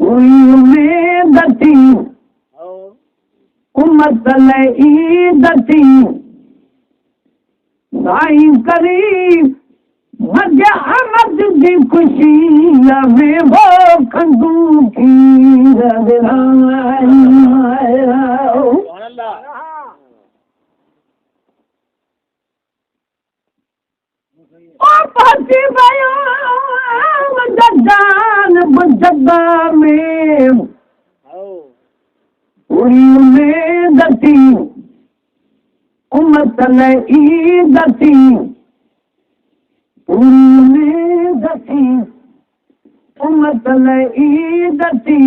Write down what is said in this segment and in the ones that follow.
उम्मीद थी उम्मत ईद थी साईं करी मध्य अहमद जी खुशी में वो खंदू खीर पाती भयो जदान जदा में पूरी उम्मीद थी उम्मत ईद थी उम्मीद थी उम्मत ईद थी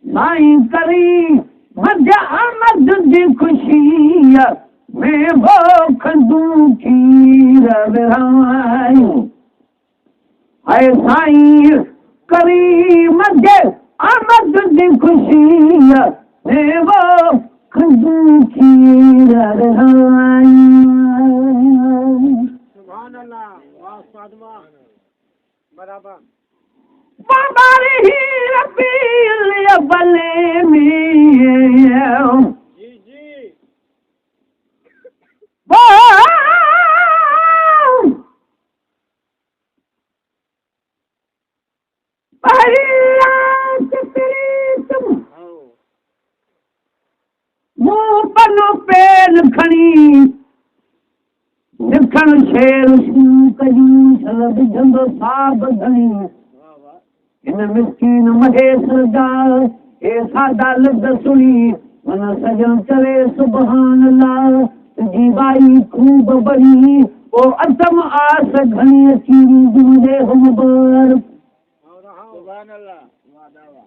साईं करी मध्य अहमद जी खुशी में वो खंदू खीर है साईं करी मध्य अहमद जी खुशी में वो खंदू खीर बराबर बाबा ही रबील बले में जी मुंह पनो पेन खणी लिखण शेर कयूं शरद झंडो साब धणी इन मिस्कीन महेश जा ए सादा लफ़्ज़ सुनी मन सजन चले सुभान अल्लाह तुझी बाई खूब बड़ी ओ अतम आस घणी अची जुमले हम बर सुभान अल्लाह वाह दावा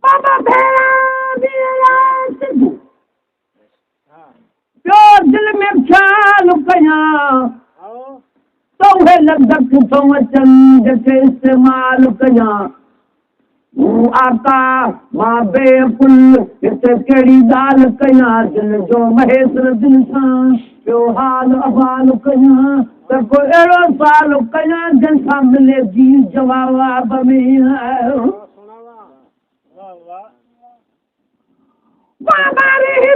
बाबा प्योर दिल में ख्याल कयां तो वे लॻक थो अचनि जेके इस्तेमाल कयां आका मां बेपुल हिते कहिड़ी ॻाल्हि कयां दिल जो महेश्वर दिल सां पियो हाल अहवाल कयां त को अहिड़ो साल कयां जंहिंसां मिले जी जवाब में बाबा रे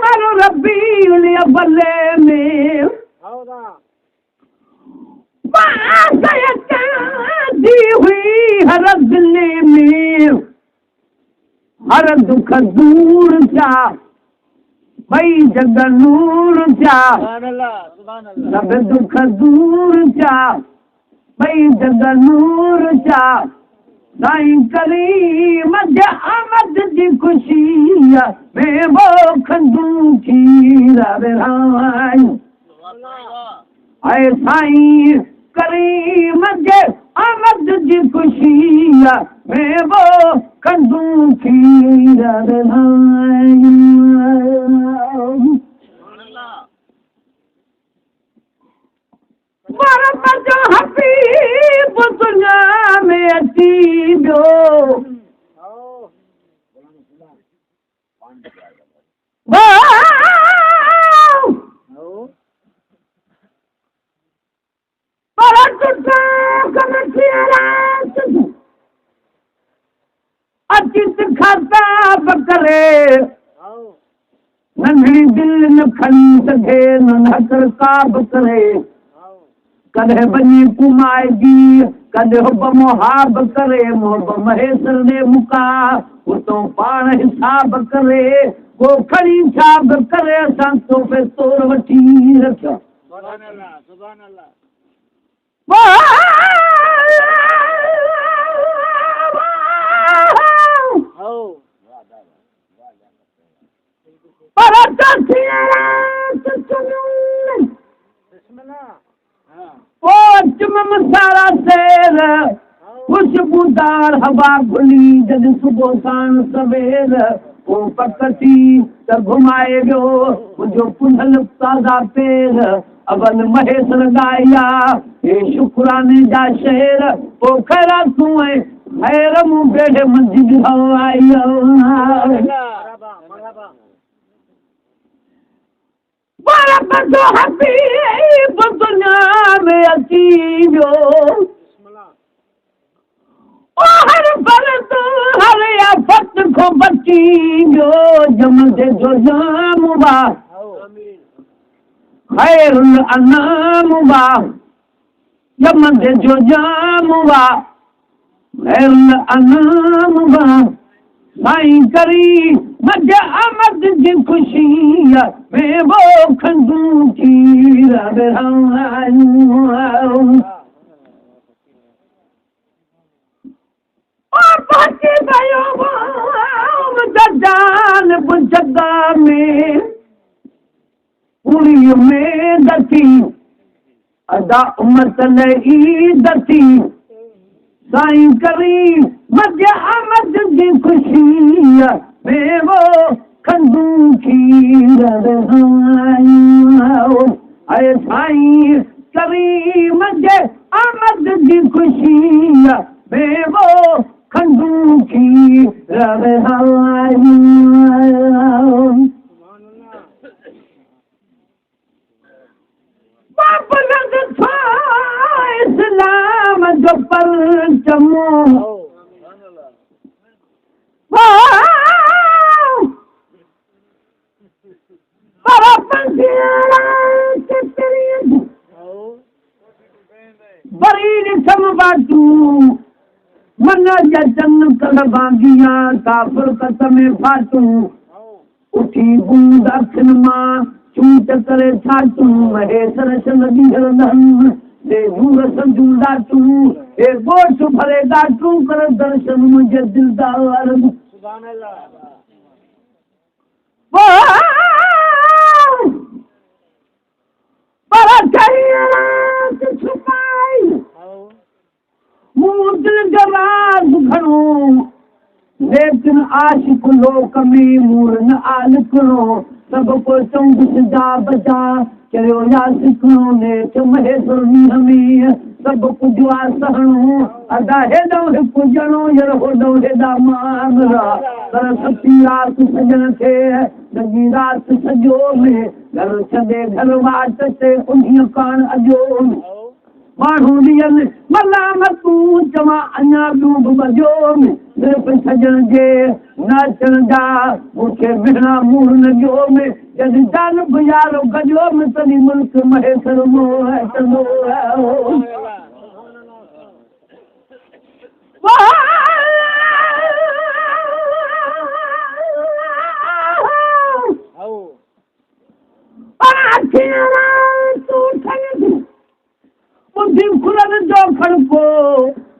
मारो रब्बी उलिया बल्ले में दी हुई हर दिले में हर दुख दूर जा भई जग नूर जा सब दुख दूर जा भई जग नूर जा साईं करी मध्य अहमद जी खुशी में वो खंदू खीर आए साईं करी मध्य अहमद जी खुशी में वो खंदू खीर जो हबीब दुनिया में अची वियो अचित खताब करे नंढड़ी दिल न खणी सघे न नकर काब करे कॾहिं वञी कुमाएगी कॾहिं हुब मुहाब करे मोहब महेश्वर ने मुका उतो पाण हिसाब करे को खणी छाब करे असां तोहफ़े तोर वठी रखियो सुभान अल्लाह सुभान अल्लाह सारा शेर खुशबूदार हवा खुली जद सुबह साण सवेर वो पकती त घुमाए वियो मुंहिंजो पुंधल ताज़ा पेर अवल महेश्वर ॻाया हे शुक्राने जा शेर पोइ खैरा तूं خیر مو بیٹھے مسجد ہوائی بارا بدو حبیب دنیا میں اچھی جو ہر فرد ہر آفت کو بچی جو جمع سے جو جام با خیر الانام با جمع سے جو جام با خیر الانام با سائیں کری مجھے آمد جن خوشی میں وہ کھندوں کی رب باقی بھائیوں دجال بجدہ میں پوری میں دتی ادا امت لئی دتی سائیں کری مجھے آمد جی خوشی میں وہ کندوں کی اے سائیں کری مجھے آمد جی خوشی میں وہ کندوں کی بلند تھا اسلام جو پرچم بری سم باتوں من جن کر باندیاں کافر قسم فاتوں اٹھی بوند اکھن ماں چوٹ کرے چھاٹوں مہے سرشن دیہرن دے دور سنجودا توں اے گوش بھرے گاٹوں کر درشن مجھے دلدار سبحان اللہ بڑا چاہیے چھپائی منہ دل جواز گھڑوں لیکن عاشق لوک میں مورن آل کرو سب کو چونگ سجا بجا چلو یا سکھنوں نے چمہے سرمی ہمیں سب کچھ سہنوں ادا ہے دو ہکو جنوں یر ہو دو ہے دا مامرا کر ستی رات سجن تھے لگی رات سجو میں گھر چھدے گھر واٹ سے انہیں کان اجو مانو دین ملامتوں چما انیا ڈوب بجو میں صرف سجن جے ناچن جا مجھے بہنا مور نجو میں جد جان بجارو گجو میں تنی ملک مہے سرمو ہے سرمو ہے مجھے کھلن جو کھڑکو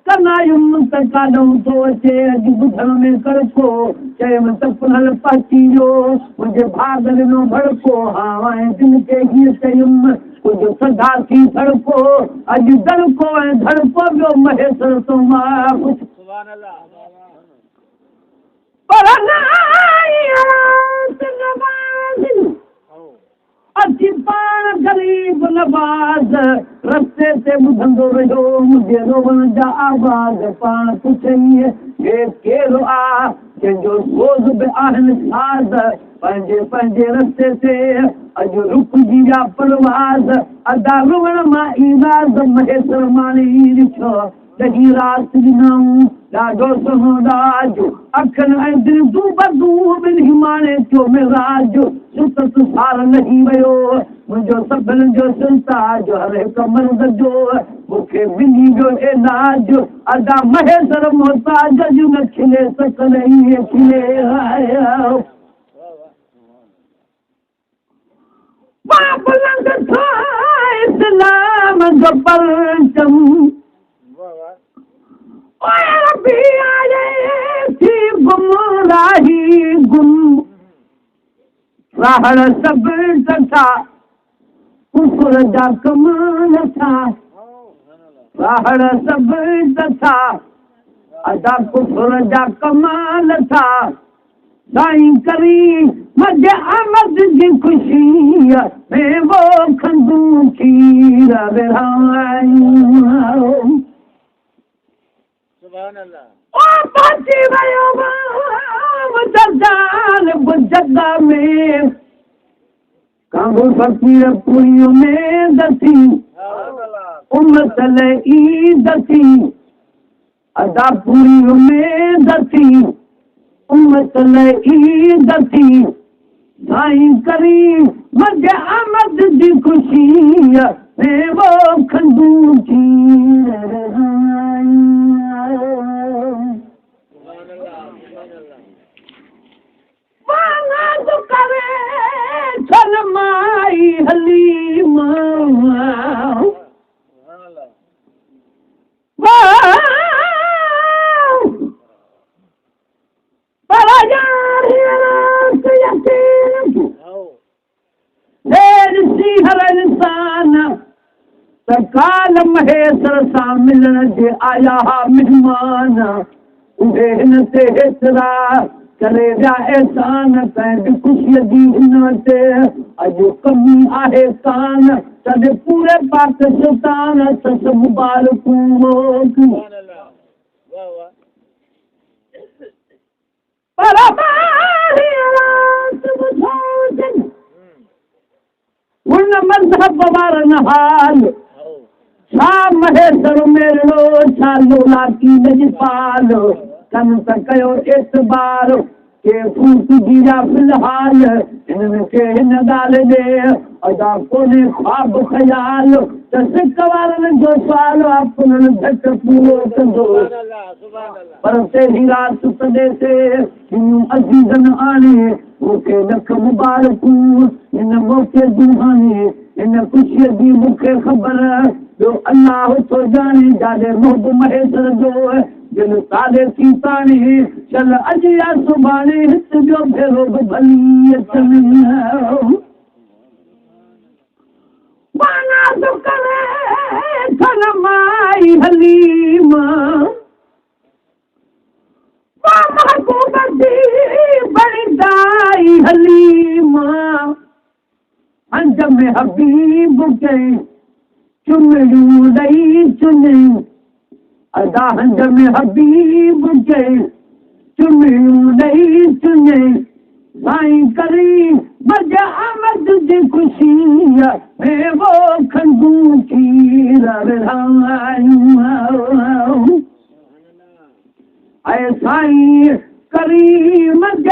کنایم تکادوں تو اچے اج بدھن میں کڑکو چیم تپنل پاچیو مجھے بھاگل نو بھڑکو ہاوائیں دن کے ہی چیم کچھ صدا کی سڑکو اج دڑکو دھڑکو جو مہیسر تو ماں سبحان اللہ پرنائی آس نواز اچھی پان غریب نواز رستے سے بدھندو رہو مجھے روون جا آواز پان پوچھئیے یہ کیلو آ جو سوز بے آہن ساز پنجے پنجے رستے سے اج رک جیا پرواز ادا روون ماں ایواز مہیسر مانی رچھو دہی رات دناؤں ڈاڈو سنو راجو اکھن ऐं दिल दू बदू बिन हिमाने थियो में राजो सुत सार नहीं वयो मुंहिंजो सभिनि जो सुल्ताज हर हिकु मर्द जो मूंखे मिली वियो इलाज अदा महेसर मोहताज जो न खिले सकल इहे खिले मां बुलंद था इस्लाम जो परचम रबी आए थी गुमराही गुम राहड़ सब था कुफर जा कमाल था राहड़ सब था अदा कुफर जा कमाल था साईं करी मजे आमद जी खुशी में वो खंदू खीर सुभान अल्लाह ओ पाची वयो दरजान बुजदा में काबू फकीर पूरी में दसी सुभान अल्लाह उम्मत लई दसी अदा पूरी में दसी उम्मत लई दसी साईं करी मज आमद जी खुशी रे वो खंडू की सुभान अल्लाह वाला तो करे चल माई हलीमा सुभान अल्लाह बड़ा यार यकीन आओ देर सी हर इंसान सकाल महेश्वर सां मिलण जे आया मेहमान उहे हिन ते हेतिरा करे विया एहसान कंहिं ख़ुशीअ जी हिन ते अॼु कमी आहे कान तॾहिं पूरे पाकिस्तान सस मुबारकूं मोकिलियूं सुभान अल्लाह वाह वाह पर बाहियां रात ॿुधाइजनि उन मज़हब वारनि हाल आओ छा महेश्वर मेलो छा लोलाकी लजपाल कन त कयो एतबार के फूट जीरा फिलहाल हिननि खे हिन ॻाल्हि ॾे अदा कोन्हे ख्वाब ख़याल त सिक वारनि जो सुवाल अपननि झटि पूरो कंदो सुभान अल्लाह पर तेरी रात तॾहिं ते हिनूं अज़ीज़नि आणे मूंखे लख मुबारकूं हिन मौक़े जूं हाणे हिन ख़ुशीअ जी मूंखे ख़बर जो अलाह थो ॼाणे जाॾे मोहब महेश्वर जो दिल ताले थी ताणे चल अॼु या सुभाणे हित जो भेरो बि भली अचनि माना तो करे थन माई हलीमा महबूब जी बड़ी दाई हलीमा हंज में हबीब के चुमड़ू ॾई चुने अदा हंज में हबीब के चुमड़ू ॾई चुने साईं करी मज आमद जी खुशी में वो खंडू की ऐं साईं करी मज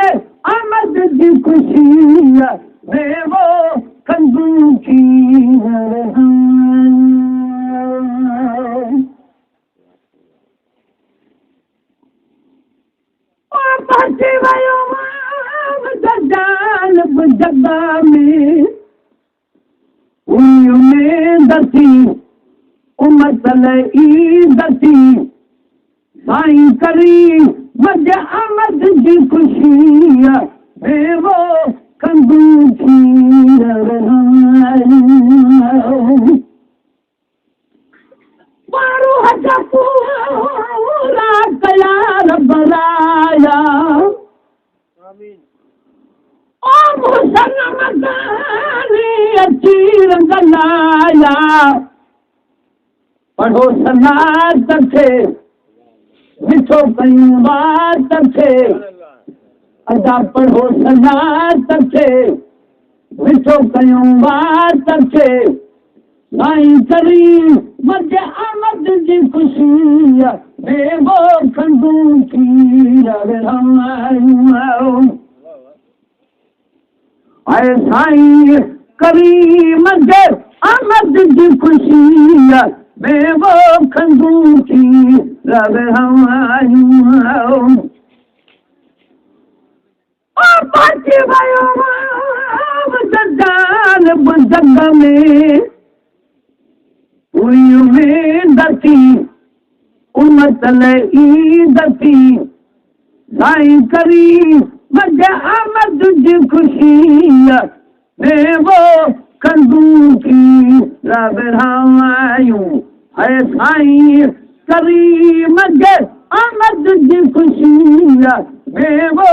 आमद जी खुशी में वो खंडू की पहुची वियो दरजान बुजदा में उन्हीअ में दसी उम्मत लई दसी साईं करी मज आमद जी खुशी में वो खंडू की मारू हज पूरा तयार बराया आमीन ओ मुसलमान अची रंगलाया पढ़ो सलात खे मिठो कयूं बात खे अदा पढ़ो सलात खे मिठो कयूं बात खे साईं करी मज आमद जी खुशी में वो खंडू की ऐं साईं करी मज आमद जी खुशी में वो खंडू की पहुची वियो दरजान बुजद में उन्हीअ में दसी उम्मत लई दसी साईं करी मज आमद जी खुशी में वो खंडू की रबरायूं है साईं करी मज आमद जी खुशी में वो